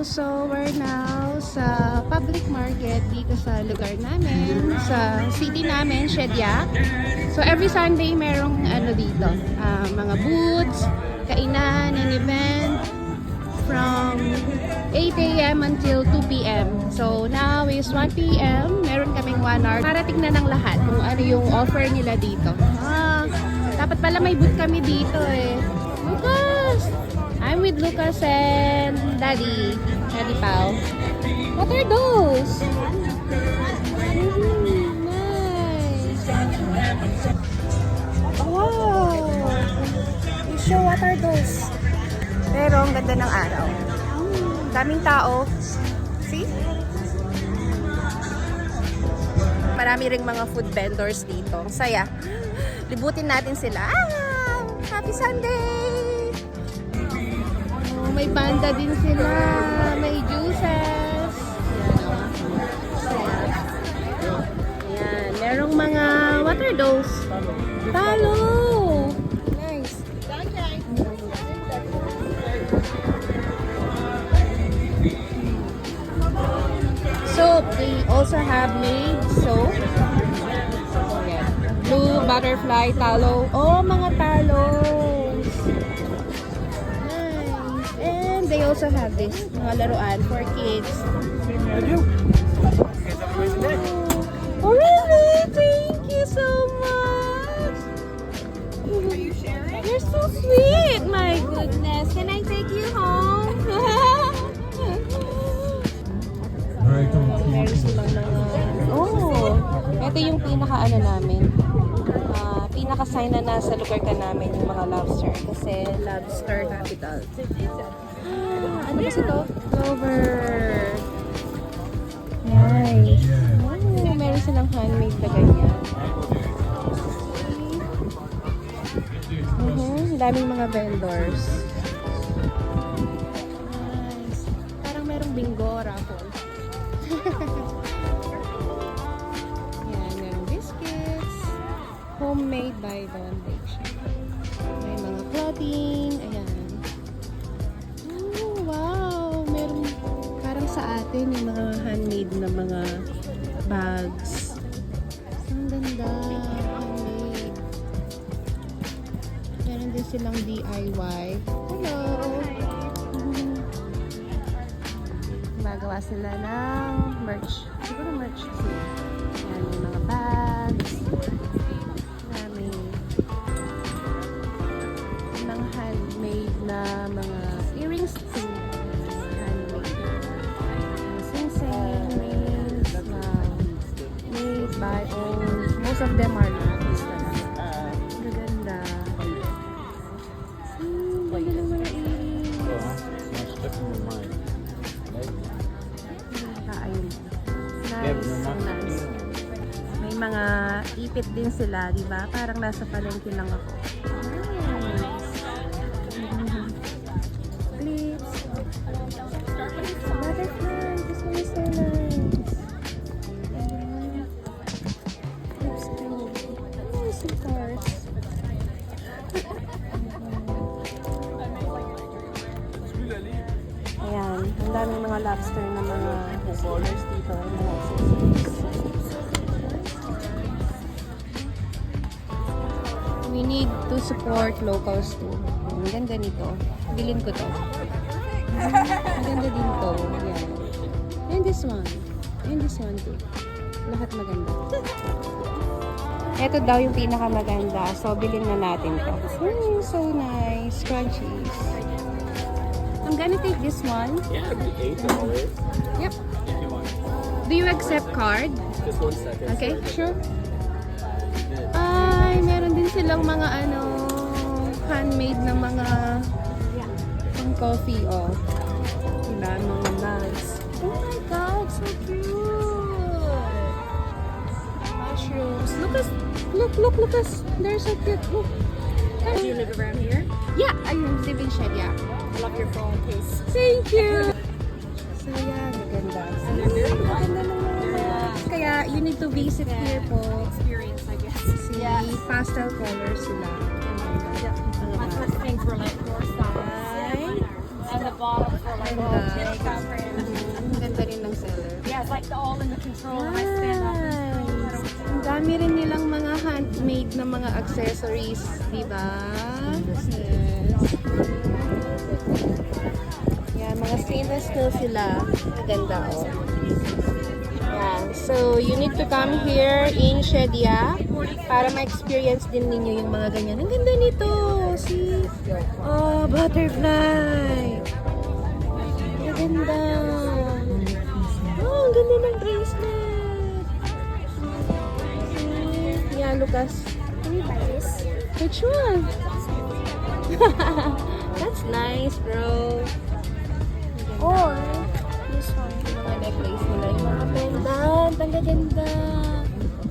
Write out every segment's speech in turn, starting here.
So we're now sa public market dito sa lugar namin, sa city namin, Shediac. So every Sunday merong ano dito, mga booths, kainan, and event from 8 a.m. until 2 p.m. So now is 1 p.m. Meron kaming 1 hour para tignan ng lahat kung ano yung offer nila dito. Dapat pala may booth kami dito eh. Lucas! I'm with Lucas and Daddy. Daddy Pao. What are those? Nice. Wow! You show what are those? Pero ang ganda ng araw. Daming tao. See? Marami ring mga food vendors dito. Ang saya. Libutin natin sila. Happy Sunday! Oh, may panda din sila. May juices. Ayan. Merong mga, what are those? Talo! Nice. Soap. They also have made soap. Blue, butterfly, talo. Oh, mga talos. Nice. And they also have this, mga laruan for kids. Oh, really? Thank you so much. Are you sharing? You're so sweet. My goodness. Can I take you home? Meron silang ito yung pinaka-ano namin. Pinaka-sign na nasa lugar ka namin yung mga lobster. Kasi lobster capital. Ano ba ito? Clover. Nice. Oh, meron silang handmade na ganyan. Daming mga vendors. Nice. Parang merong bingo, raffle. Yan, merong biscuits. Homemade by Don Bake Shop. May mga clothing. Ayan. Oh, wow. Merong parang sa atin yung mga handmade na mga bags. Ang ganda. Handmade. Meron din silang DIY. Hello. Gumagawa sila ng merch. Siguro merch. Yan, yung mga bags. Marami. Mga handmade na mga earrings too. Handmade. Sing-sing, rings, made by own. Most of them are lapis talaga. Gaganda. Ganda ng mga earrings. Ayun. Nice. So nice. May mga ipit din sila, di ba? Parang nasa palengke lang ako. Nice. Clips. Butterfly. This one is so nice. Clips too. Nice, of course. Ayan, ang daming mga lobster na mga sellers dito. We need to support locals too. Ang ganda nito. Bilhin ko to. Ang ganda din to. Ayan. And this one. And this one too. Lahat maganda. Ito daw yung pinakamaganda. So, bilhin na natin to. So nice. Crunchies. I'm gonna take this one. Yeah, $8. Yep. Do you accept card? Just 1 second. Okay, sure. Ay, meron din silang mga handmade na mga pang coffee, oh. Diba? Mga mugs. Oh my God, so cute! Mushrooms. Look, Lucas. They're so cute. Look. Do you live around here? Yeah, I live in Shediac. I love your phone case. Thank you! So, yeah, maganda. Maganda naman. Kaya, you need to visit here po. Experience, I guess. See, pastel colors sila. Yeah. My first things were like your size. And the bottoms were like, Ganda. makeup for like all in the control. I stand up. Nice. Ang dami rin nilang mga handmade na mga accessories, di ba? Yes. Yan, mga stainless steel sila. Maganda, oh. Yan. So, you need to come here in Shedia para ma-experience din ninyo yung mga ganyan. Ang ganda nito! See? Oh, butterfly! Ang ganda! Oh, ang ganda ng bracelet! Yeah, Lucas. Can you buy this? Which one? That's nice, bro. Or this one. Yung mga necklace nila, yung mga pendant, ang gaganda.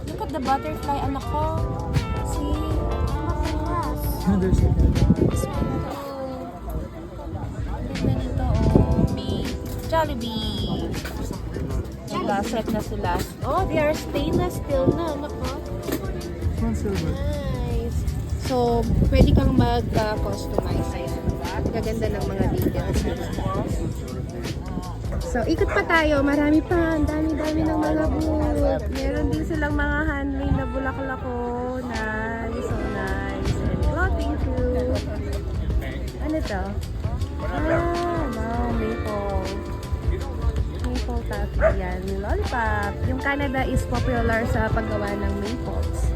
Look at the butterfly, anak ko. See? Glass. There's a This one. Ang ganda nito, oh. May Jollibee. Diba, set na sila. Oh, they are stainless steel na, nako. silver. Nice. So, pwede kang mag-customize. Ayan. Gaganda ng mga details. So, ikot pa tayo. Marami pa. Ang dami-dami ng mga booth. Meron din silang mga handmade na bulaklako. Nice. So nice. And clothing too. Ano to? Wow. Maple. Maple tattoo. Yan. Lollipop. Yung Canada is popular sa paggawa ng maples.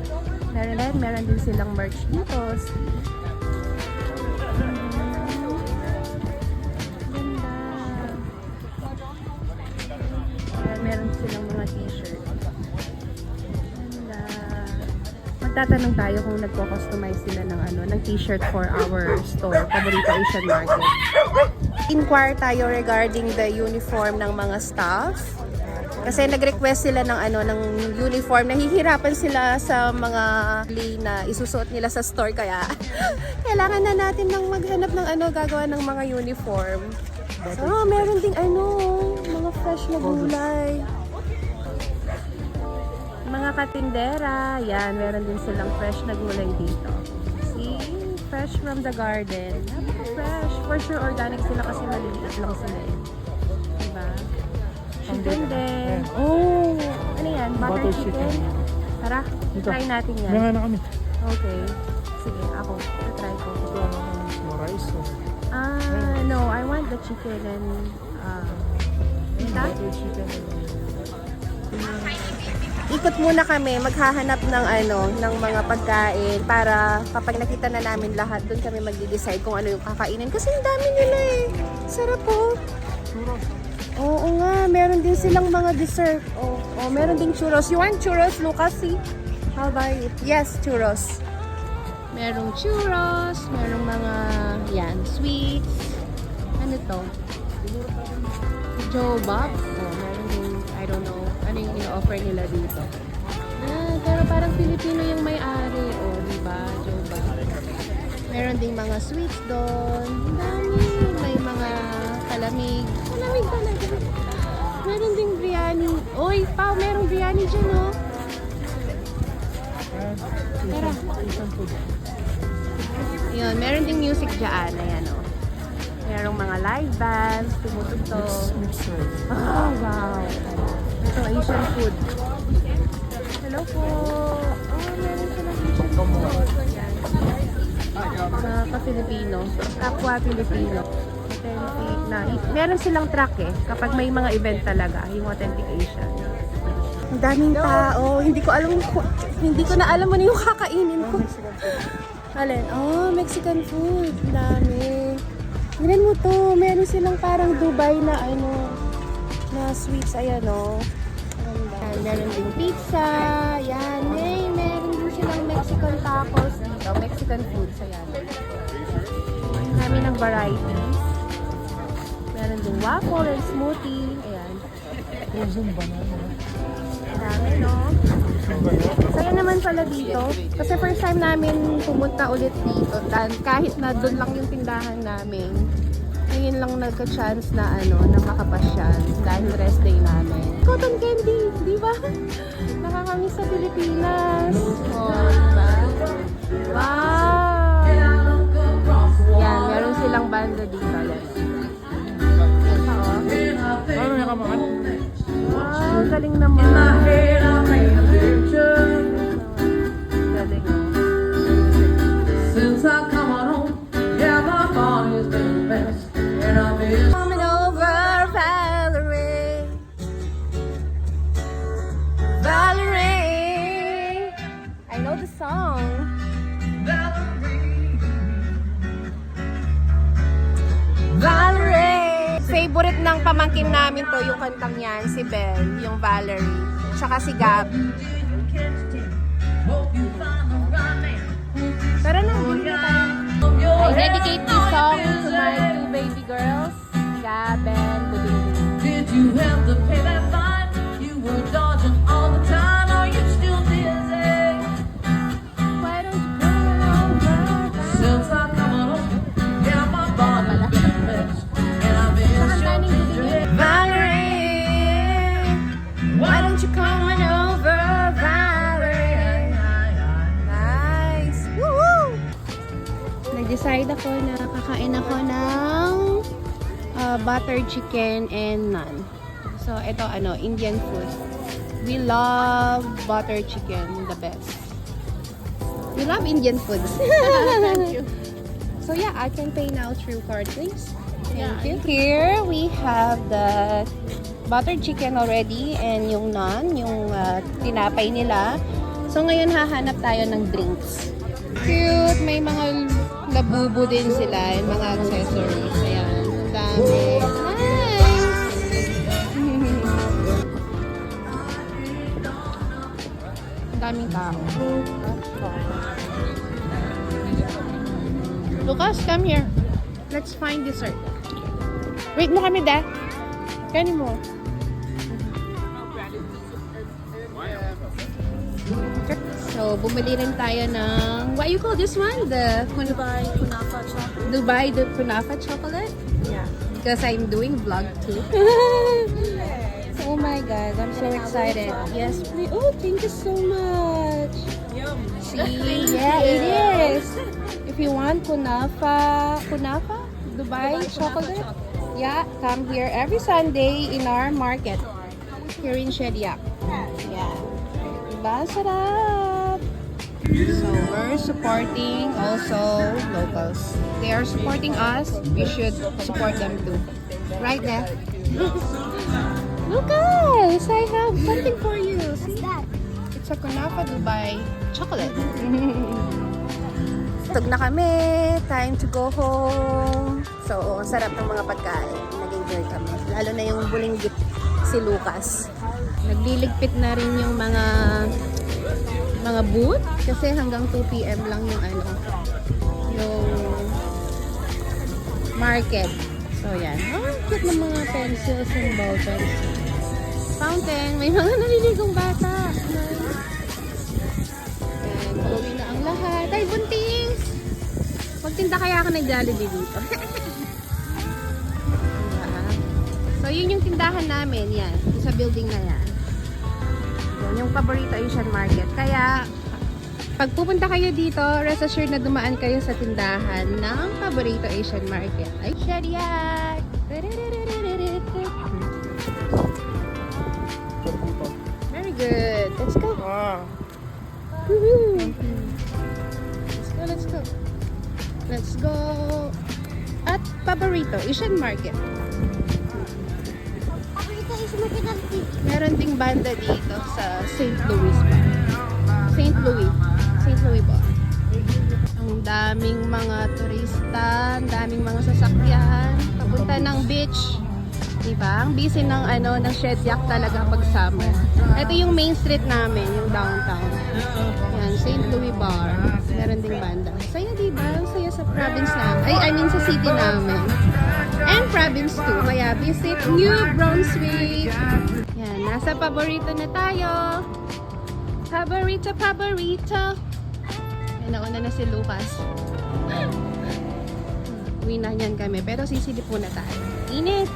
Meron din silang merch dito. Meron silang mga t-shirt. Magtatanong tayo kung nagko-customize sila ng ng t-shirt for our store, Paborito Asian Market. Inquire tayo regarding the uniform ng mga staff. Kasi nag-request sila ng ng uniform. Nahihirapan sila sa mga na isusuot nila sa store, kaya kailangan na natin ng maghanap ng gagawa ng mga uniform. So, meron ding mga fresh na gulay. Mga katindera, yan, meron din silang fresh na gulay dito. See? Fresh from the garden. Napaka-fresh. For sure, organic sila kasi maliliit lang sila eh. Diba? Chicken din. Oh! Ano yan? Butter chicken? Tara, try natin yan. May nga na kami. Okay. Sige, ako. Try ko. Ito ang rice. No, I want the chicken and Butter chicken. ikot muna kami, maghahanap ng ng mga pagkain para kapag nakita na namin lahat, doon kami magde-decide kung ano yung kakainin kasi ang dami nila eh. Sarap po. Churros. Oo nga, meron din silang mga dessert. Oh, meron ding churros. You want churros, Lucas? See? How about it? Yes, churros. Merong churros, merong mga sweets. Ano to? Joe Bob? Oh, meron din, I don't know, ano yung ino-offer nila dito. Pero parang Filipino yung may-ari. Oh, di ba? Joe Bob. Meron ding mga sweets doon. Ang dami. May mga palamig. Palamig talaga. Meron ding biryani. Oy, Pao, merong biryani dyan, oh. Tara. Yun, meron ding music dyan. Ayan, oh. Merong mga live bands, tumutugtog. Oh, wow. Ito, Asian food. Hello po. Oh, meron silang Asian food. Mga ka-Filipino. Kapwa Filipino. Authentic na. Meron silang truck eh. Kapag may mga event talaga. Yung authentic Asian. Ang daming tao. Hindi ko na alam ano yung kakainin ko. Alin? Oh, Mexican food. Ang dami. Tingnan mo to, meron silang parang Dubai na na sweets, ayan o. Ayan, meron ding pizza, yan, meron din silang Mexican tacos dito, Mexican foods, ayan. Ang dami ng varieties. Meron ding waffle and smoothie, ayan. Frozen banana. Ang dami, no? Saya naman pala dito. Kasi first time namin pumunta ulit dito. Kahit na doon lang yung tindahan namin. Ngayon lang nagka-chance na na makapasyal. Dahil rest day namin. Cotton candy, di ba? Nakakamiss sa Pilipinas. Oh, di ba? Wow! Yan, meron silang banda dito. Yan. Ano yung kamakan? Wow, Favorite ng pamangkin namin to, yung kantang yan, si Belle, yung Valerie, tsaka si Gab. Tara na, bili na tayo. I dedicate this song to my two baby girls, Gab and Buding. Did you have to pay that fine? You were dodging all the time. Are you still dizzy? Why don't you come over? Since I come home, yeah, my body's been a mess. And I've been sure to drink. Valerie, why don't you come on over, Valerie? Nice! Woo! Nag-decide ako na kakain ako ng butter chicken and naan. So, ito Indian food. We love butter chicken, the best. We love Indian foods. Thank you. So yeah, I can pay now through card, please. Thank you. Here we have the butter chicken already and yung naan, yung tinapay nila. So ngayon hahanap tayo ng drinks. Cute! May mga labubo din sila and mga accessories. Ayan. Ang dami. Nice! Ang daming tao. Lucas, come here. Let's find dessert. Wait mo kami, Dad. Kanin mo. So, bumili rin tayo ng, what you call this one? The Dubai Kunafa chocolate. Dubai the Kunafa chocolate? Yeah. Because I'm doing vlog too. Oh my god, I'm so excited. Yes, please. Oh, thank you so much. See, yeah, it is. If you want Kunafa, Dubai chocolate, yeah, come here every Sunday in our market here in Shediac. Yeah. Diba? Sarap! So, we're supporting also locals. They are supporting us. We should support them too. Right there. Lucas, I have something for you. See? It's a Kunafa Dubai chocolate. Tug na kami. Time to go home. So, ang sarap ng mga pagkain. Nag-enjoy kami. Lalo na yung bulinggit si Lucas. Nagliligpit na rin yung mga booth kasi hanggang 2 PM lang yung yung market. So yan. Oh, cute ng mga pencils and ball pens. Fountain. May mga naliligong bata. And pauwi na ang lahat. Ay, buntis! Magtinda kaya ako ng Jollibee dito. Yeah. So yun yung tindahan namin. Yan. Sa building na yan. Yung Paborito Asian Market. Kaya, pag pupunta kayo dito, rest assured na dumaan kayo sa tindahan ng Paborito Asian Market. Ay, Shediac! Very good. Let's go. Woohoo! Let's go. Let's go. At Paborito Asian Market. Meron ding banda dito sa St. Louis ba? St. Louis ba? Ang daming mga turista, ang daming mga sasakyan, papunta ng beach. Diba? Ang busy ng ng Shediac talaga pag summer. Ito yung main street namin, yung downtown. Yan, St. Louis Bar. Meron ding banda. Saya diba? Ang saya sa province namin. I mean sa city namin. And province too. Kaya visit New Brunswick. Yan, nasa Paborito na tayo. Paborito. Ay, nauna na si Lucas. Uwi na yan kami. Pero sisilip muna tayo. Init!